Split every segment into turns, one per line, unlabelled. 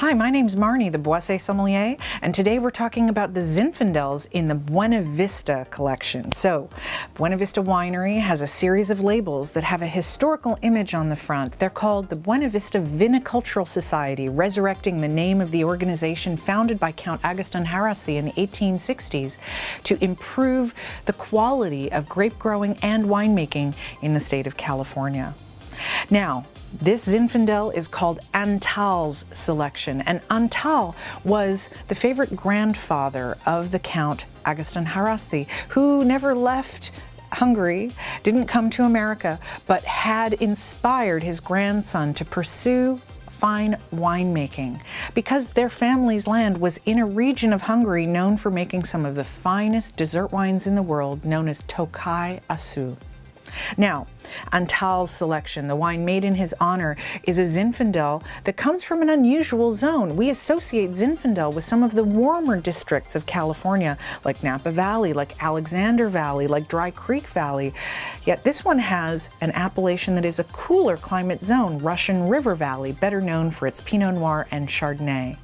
Hi, my name's Marnie, the Boisset sommelier, and today we're talking about the Zinfandels in the Buena Vista collection. So, Buena Vista Winery has a series of labels that have a historical image on the front. They're called the Buena Vista Vinicultural Society, resurrecting the name of the organization founded by Count Agoston Haraszthy in the 1860s to improve the quality of grape growing and winemaking in the state of California. Now, this Zinfandel is called Antal's selection, and Antal was the favorite grandfather of the Count Agoston Haraszthy, who never left Hungary, didn't come to America, but had inspired his grandson to pursue fine winemaking because their family's land was in a region of Hungary known for making some of the finest dessert wines in the world, known as Tokaj Asszú. Now, Antal's selection, the wine made in his honor, is a Zinfandel that comes from an unusual zone. We associate Zinfandel with some of the warmer districts of California, like Napa Valley, like Alexander Valley, like Dry Creek Valley. Yet this one has an appellation that is a cooler climate zone, Russian River Valley, better known for its Pinot Noir and Chardonnay.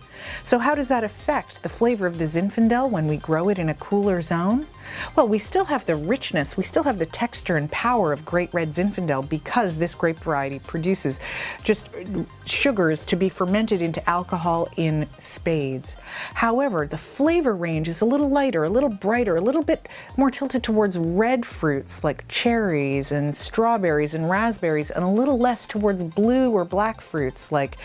So how does that affect the flavor of the Zinfandel when we grow it in a cooler zone? Well, we still have the richness, we still have the texture and power of great red Zinfandel because this grape variety produces just sugars to be fermented into alcohol in spades. However, the flavor range is a little lighter, a little brighter, a little bit more tilted towards red fruits like cherries and strawberries and raspberries, and a little less towards blue or black fruits like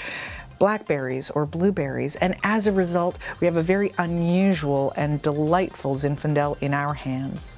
blackberries or blueberries, and as a result, we have a very unusual and delightful Zinfandel in our hands.